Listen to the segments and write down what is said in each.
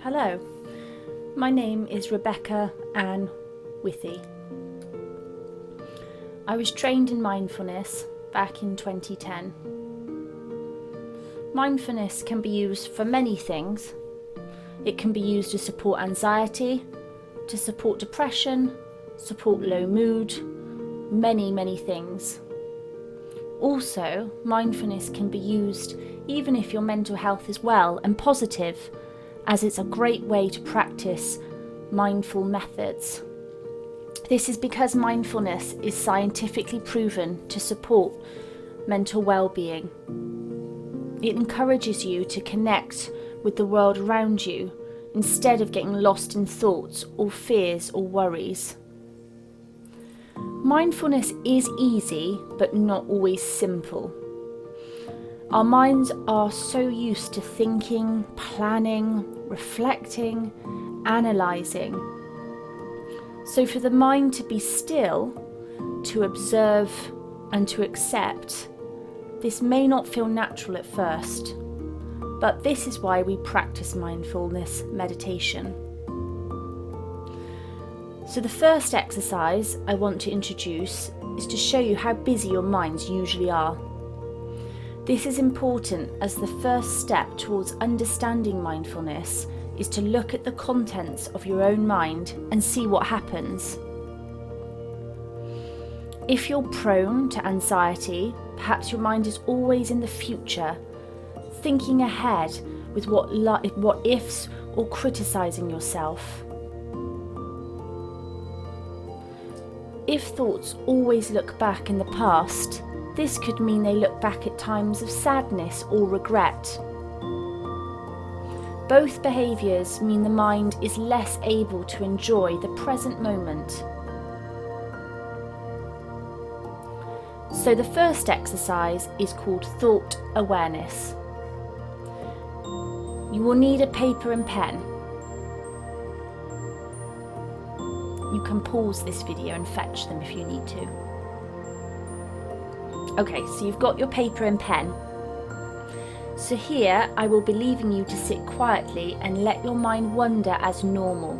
Hello, my name is Rebecca Ann Withy. I was trained in mindfulness back in 2010. Mindfulness can be used for many things. It can be used to support anxiety, to support depression, support low mood, many things. Also, mindfulness can be used even if your mental health is well and positive, as it's a great way to practice mindful methods. This is because mindfulness is scientifically proven to support mental well-being. It encourages you to connect with the world around you instead of getting lost in thoughts or fears or worries. Mindfulness is easy, but not always simple. Our minds are so used to thinking, planning, reflecting, analysing. So for the mind to be still, to observe and to accept, this may not feel natural at first, but this is why we practice mindfulness meditation. So the first exercise I want to introduce is to show you how busy your minds usually are. This is important as the first step towards understanding mindfulness is to look at the contents of your own mind and see what happens. If you're prone to anxiety, perhaps your mind is always in the future, thinking ahead with what ifs or criticising yourself. If thoughts always look back in the past, this could mean they look back at times of sadness or regret. Both behaviours mean the mind is less able to enjoy the present moment. So the first exercise is called thought awareness. You will need a paper and pen. You can pause this video and fetch them if you need to. Okay, so you've got your paper and pen. So here I will be leaving you to sit quietly and let your mind wander as normal.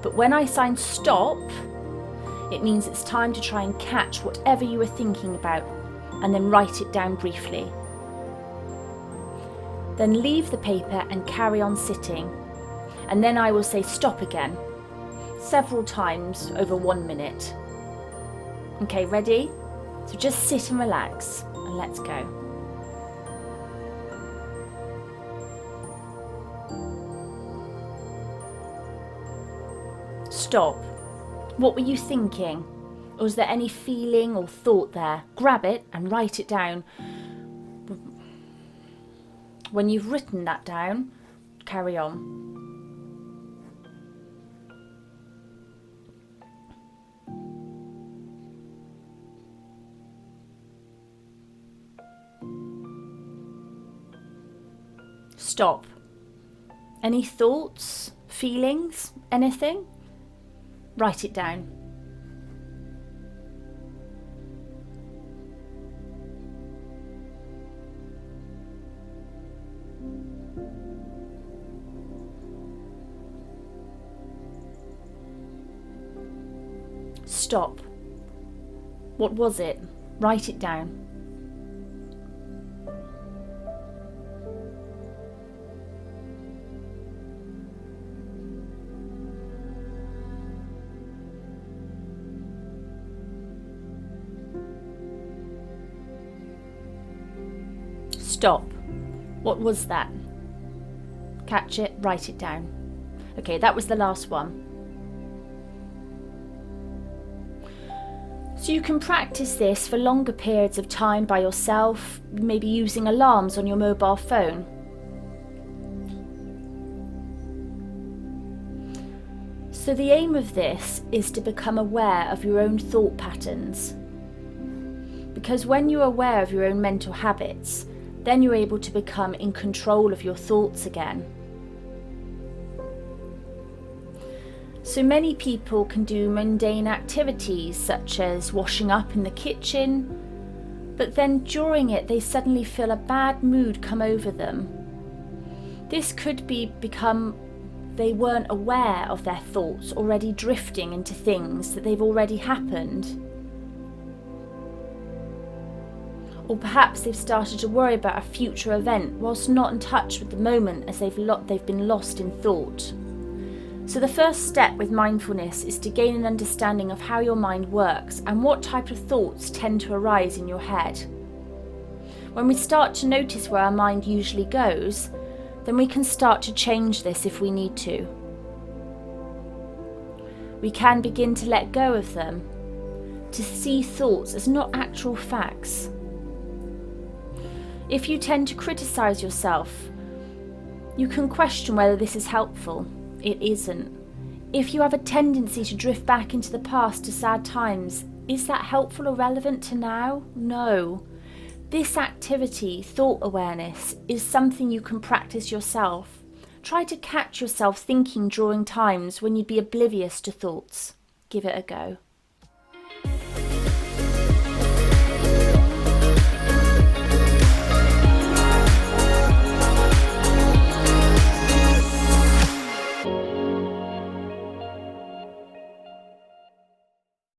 But when I sign stop, it means it's time to try and catch whatever you were thinking about and then write it down briefly. Then leave the paper and carry on sitting. And then I will say stop again, several times over 1 minute. Okay, ready? So just sit and relax and let's go. Stop. What were you thinking? Or was there any feeling or thought there? Grab it and write it down. When you've written that down, carry on. Stop. Any thoughts, feelings, anything? Write it down. Stop. What was it? Write it down. Stop. What was that? Catch it, write it down. Okay, that was the last one. So you can practice this for longer periods of time by yourself, maybe using alarms on your mobile phone. So the aim of this is to become aware of your own thought patterns. Because when you're aware of your own mental habits, then you're able to become in control of your thoughts again. So many people can do mundane activities such as washing up in the kitchen, but then during it they suddenly feel a bad mood come over them. This could become they weren't aware of their thoughts already drifting into things that they've already happened. Or perhaps they've started to worry about a future event whilst not in touch with the moment, as they've been lost in thought. So the first step with mindfulness is to gain an understanding of how your mind works and what type of thoughts tend to arise in your head. When we start to notice where our mind usually goes, then we can start to change this if we need to. We can begin to let go of them, to see thoughts as not actual facts. If you tend to criticize yourself, you can question whether this is helpful. It isn't. If you have a tendency to drift back into the past to sad times, is that helpful or relevant to now? No. This activity, thought awareness, is something you can practice yourself. Try to catch yourself thinking during times when you'd be oblivious to thoughts. Give it a go.